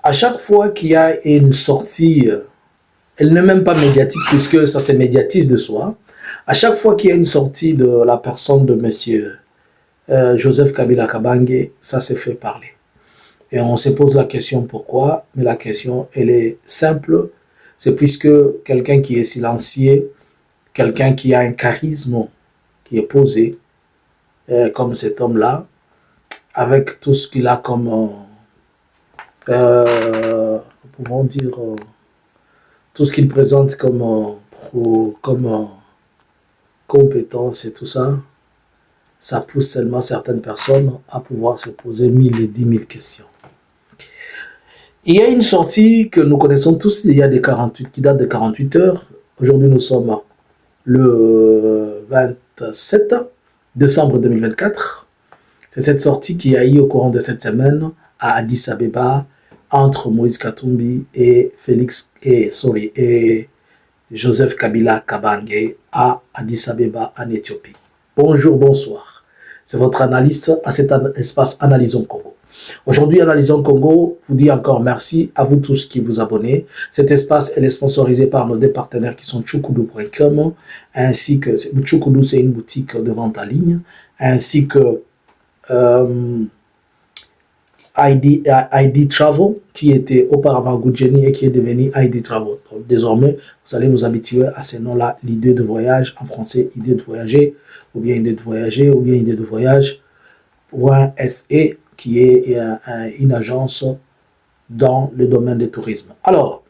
à chaque fois qu'il y a une sortie, elle n'est même pas médiatique puisque ça se médiatise de soi, à chaque fois qu'il y a une sortie de la personne de monsieur Joseph Kabila Kabange, ça s'est fait parler. Et on se pose la question pourquoi, mais la question, elle est simple, c'est puisque quelqu'un qui est silencieux, quelqu'un qui a un charisme qui est posé, comme cet homme-là, avec tout ce qu'il a comme, pouvons dire, tout ce qu'il présente comme, comme compétence et tout ça, ça pousse seulement certaines personnes à pouvoir se poser 1000 et 10 000 questions. Il y a une sortie que nous connaissons tous, il y a des 48, qui date de 48 heures. Aujourd'hui, nous sommes le 27 décembre 2024. C'est cette sortie qui a eu au courant de cette semaine à Addis Abeba entre Moïse Katumbi et et Joseph Kabila Kabange à Addis Abeba en Éthiopie. Bonjour, bonsoir. C'est votre analyste à cet espace Analysons Congo. Aujourd'hui, Analysons Congo vous dit encore merci à vous tous qui vous abonnez. Cet espace est sponsorisé par nos deux partenaires qui sont Chukudu.com, ainsi que Chukudu, c'est une boutique de vente en ligne, ainsi que ID Travel, qui était auparavant Goodjeni et qui est devenu ID Travel. Donc, désormais, vous allez vous habituer à ce nom-là, l'idée de voyage, en français, idée de voyager, ou bien idée de voyager, ou bien idée de voyage.se, qui est une agence dans le domaine du tourisme. Alors,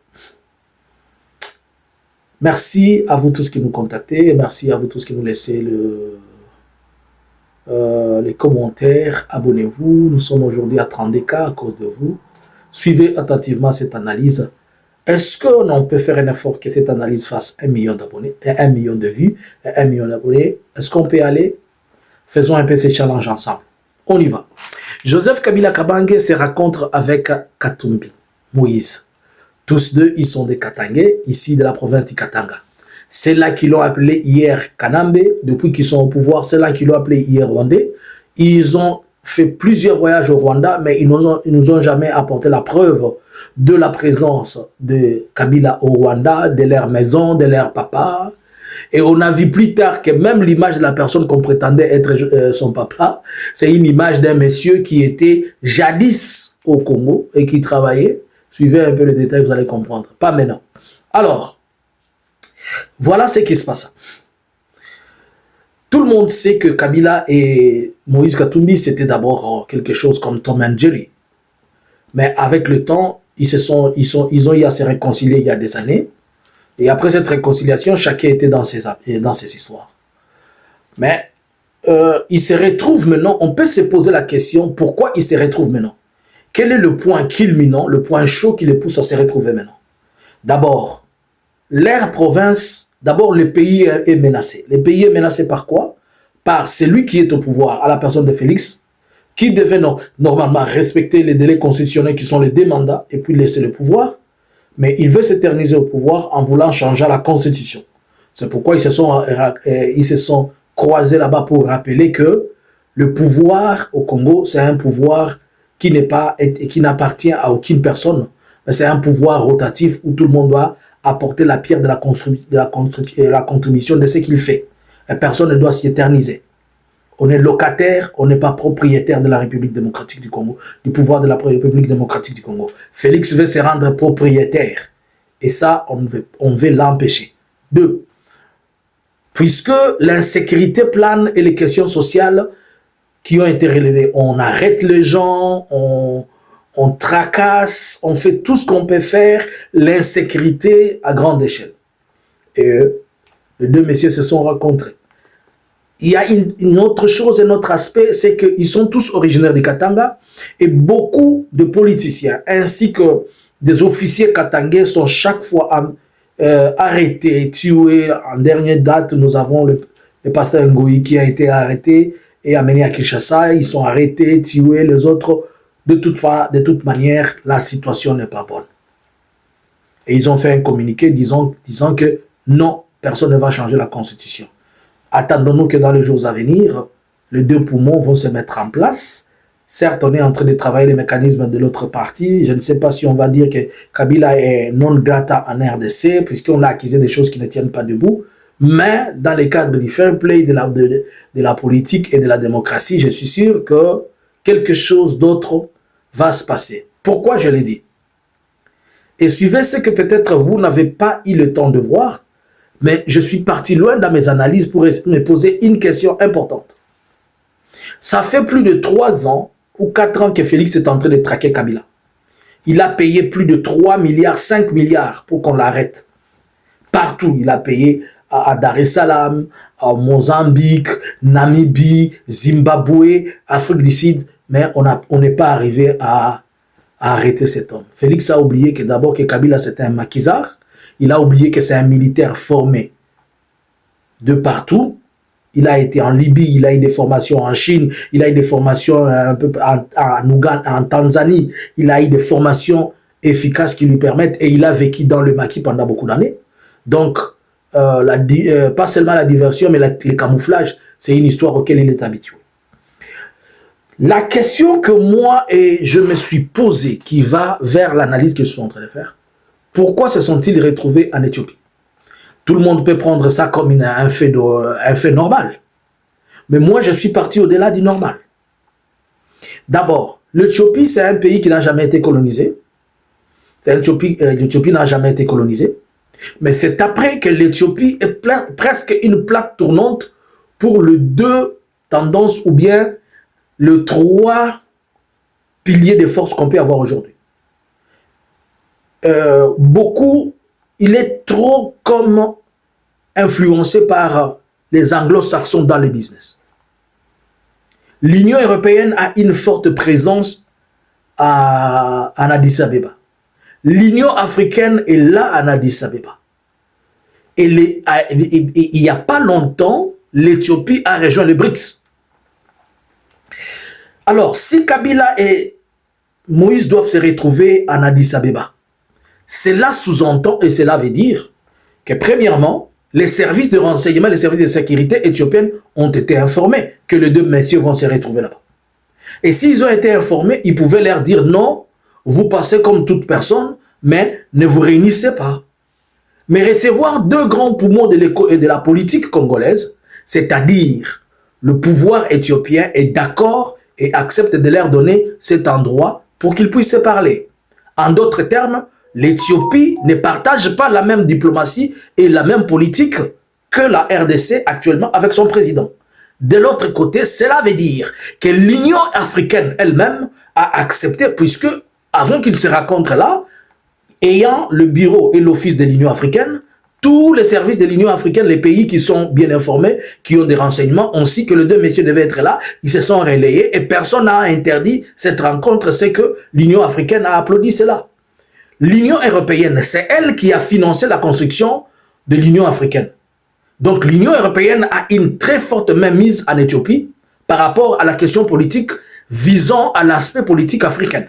merci à vous tous qui nous contactez, et merci à vous tous qui nous laissez les commentaires, abonnez-vous, nous sommes aujourd'hui à 30K à cause de vous. Suivez attentivement cette analyse. Est-ce qu'on peut faire un effort que cette analyse fasse 1 million d'abonnés, 1 million de vues, 1 million d'abonnés? Est-ce qu'on peut y aller? Faisons un peu ces challenges ensemble. On y va. Joseph Kabila Kabange se rencontre avec Katumbi, Moïse. Tous deux, ils sont des Katangais, ici de la province du Katanga. C'est là qu'ils l'ont appelé hier Kanambe, depuis qu'ils sont au pouvoir, c'est là qu'ils l'ont appelé hier Rwandais. Ils ont fait plusieurs voyages au Rwanda, mais ils nous ont jamais apporté la preuve de la présence de Kabila au Rwanda, de leur maison, de leur papa. Et on a vu plus tard que même l'image de la personne qu'on prétendait être son papa, c'est une image d'un monsieur qui était jadis au Congo et qui travaillait. Suivez un peu le détail, vous allez comprendre. Pas maintenant. Alors, voilà ce qui se passe. Tout le monde sait que Kabila et Moïse Katumbi, c'était d'abord quelque chose comme Tom and Jerry. Mais avec le temps, ils ont eu à se réconcilier il y a des années. Et après cette réconciliation, chacun était dans ses histoires. Mais ils se retrouvent maintenant, on peut se poser la question, pourquoi ils se retrouvent maintenant? Quel est le point culminant, le point chaud qui les pousse à se retrouver maintenant? D'abord, leur province, d'abord le pays est menacé. Le pays est menacé par quoi? Par celui qui est au pouvoir, à la personne de Félix, qui devait normalement respecter les délais constitutionnels qui sont les 2 mandats et puis laisser le pouvoir. Mais il veut s'éterniser au pouvoir en voulant changer la constitution. C'est pourquoi ils se sont croisés là-bas pour rappeler que le pouvoir au Congo, c'est un pouvoir qui n'appartient à aucune personne. C'est un pouvoir rotatif où tout le monde doit apporter la pierre de la contribution de ce qu'il fait. Et personne ne doit s'y éterniser. On est locataire, on n'est pas propriétaire de la République démocratique du Congo, du pouvoir de la République démocratique du Congo. Félix veut se rendre propriétaire. Et ça, on veut l'empêcher. 2. Puisque l'insécurité plane et les questions sociales qui ont été relevées, on arrête les gens, on tracasse, on fait tout ce qu'on peut faire, l'insécurité à grande échelle. Et les 2 messieurs se sont rencontrés. Il y a une autre chose, un autre aspect, c'est qu'ils sont tous originaires du Katanga et beaucoup de politiciens ainsi que des officiers katangais sont chaque fois arrêtés, tués. En dernière date, nous avons le pasteur Ngoï qui a été arrêté et amené à Kinshasa. Ils sont arrêtés, tués, les autres. De toute manière, la situation n'est pas bonne. Et ils ont fait un communiqué disant que non, personne ne va changer la constitution. Attendons-nous que dans les jours à venir, les 2 poumons vont se mettre en place Certes, on est en train de travailler les mécanismes de l'autre partie. Je ne sais pas si on va dire que Kabila est non grata en RDC, puisqu'on a accusé des choses qui ne tiennent pas debout. Mais dans le cadre du fair play de la politique et de la démocratie, je suis sûr que quelque chose d'autre va se passer. Pourquoi je l'ai dit? Et suivez ce que peut-être vous n'avez pas eu le temps de voir, mais je suis parti loin dans mes analyses pour me poser une question importante. Ça fait plus de 3 ans ou 4 ans que Félix est en train de traquer Kabila. Il a payé plus de 3 milliards, 5 milliards pour qu'on l'arrête. Partout, il a payé à Dar es Salaam, à Mozambique, Namibie, Zimbabwe, Afrique du Sud, mais on n'est pas arrivé à arrêter cet homme. Félix a oublié que d'abord que Kabila c'était un maquisard, il a oublié que c'est un militaire formé de partout. Il a été en Libye, il a eu des formations en Chine, il a eu des formations un peu en Ouganda, en Tanzanie. Il a eu des formations efficaces qui lui permettent, et il a vécu dans le maquis pendant beaucoup d'années. Donc, pas seulement la diversion, mais le camouflage, c'est une histoire auquel il est habitué. La question que moi je me suis posée, qui va vers l'analyse que je suis en train de faire, pourquoi se sont-ils retrouvés en Éthiopie? Tout le monde peut prendre ça comme un fait normal. Mais moi, je suis parti au-delà du normal. D'abord, l'Éthiopie, c'est un pays qui n'a jamais été colonisé. L'Éthiopie n'a jamais été colonisée. Mais c'est après que l'Éthiopie est presque une plaque tournante pour les 2 tendances ou bien les 3 piliers de force qu'on peut avoir aujourd'hui. Il est trop comme influencé par les anglo-saxons dans le business. L'Union européenne a une forte présence en Addis Abeba. L'Union africaine est là en Addis Abeba. Et il n'y a pas longtemps, l'Éthiopie a rejoint les BRICS. Alors, si Kabila et Moïse doivent se retrouver en Addis Abeba, cela sous-entend et cela veut dire que premièrement, les services de renseignement, les services de sécurité éthiopiens ont été informés que les 2 messieurs vont se retrouver là-bas. Et s'ils ont été informés, ils pouvaient leur dire non, vous passez comme toute personne, mais ne vous réunissez pas. Mais recevoir 2 grands poumons de la politique congolaise, c'est-à-dire le pouvoir éthiopien est d'accord et accepte de leur donner cet endroit pour qu'ils puissent se parler. En d'autres termes, l'Éthiopie ne partage pas la même diplomatie et la même politique que la RDC actuellement avec son président. De l'autre côté, cela veut dire que l'Union africaine elle-même a accepté, puisque avant qu'ils se rencontrent là, ayant le bureau et l'office de l'Union africaine, tous les services de l'Union africaine, les pays qui sont bien informés, qui ont des renseignements, ont su que les 2 messieurs devaient être là, ils se sont relayés et personne n'a interdit cette rencontre, c'est que l'Union africaine a applaudi cela. L'Union européenne, c'est elle qui a financé la construction de l'Union africaine. Donc l'Union européenne a une très forte mainmise en Éthiopie par rapport à la question politique visant à l'aspect politique africain.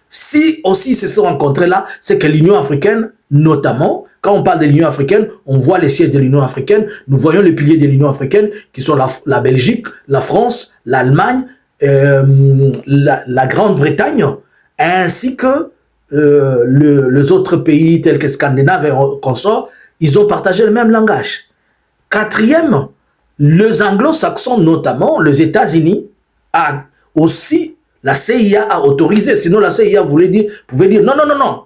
Si aussi se sont rencontrés là, c'est que l'Union africaine, notamment, quand on parle de l'Union africaine, on voit les sièges de l'Union africaine, nous voyons les piliers de l'Union africaine qui sont la Belgique, la France, l'Allemagne, la Grande-Bretagne, ainsi que les autres pays tels que Scandinave et consorts, ils ont partagé le même langage. Quatrième, les anglo-saxons, notamment les États-Unis, a aussi, la CIA a autorisé, sinon la CIA pouvait dire non, non, non, non,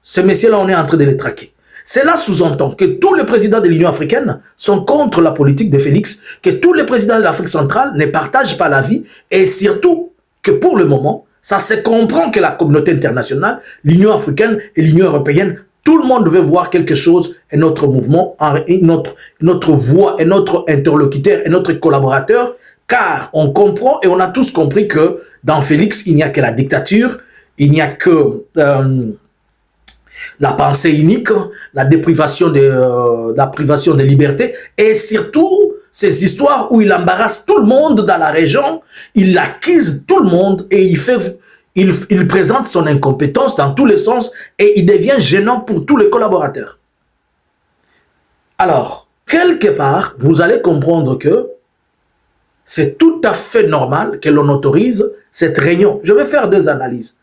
ces messieurs-là, on est en train de les traquer. Cela sous-entend que tous les présidents de l'Union africaine sont contre la politique de Félix, que tous les présidents de l'Afrique centrale ne partagent pas l'avis, et surtout que pour le moment, ça se comprend que la communauté internationale, l'Union africaine et l'Union européenne, tout le monde veut voir quelque chose et notre mouvement, notre voix et notre interlocuteur et notre collaborateur, car on comprend et on a tous compris que dans Félix, il n'y a que la dictature, il n'y a que la pensée unique, la privation de liberté et surtout ces histoires où il embarrasse tout le monde dans la région, il accuse tout le monde et il présente son incompétence dans tous les sens et il devient gênant pour tous les collaborateurs. Alors, quelque part, vous allez comprendre que c'est tout à fait normal que l'on autorise cette réunion. Je vais faire deux analyses.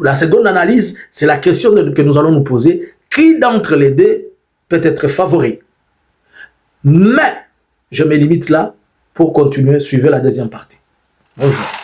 La seconde analyse, c'est la question que nous allons nous poser. Qui d'entre les deux peut être favori? Mais, je me limite là pour continuer. Suivez la deuxième partie. Bonjour.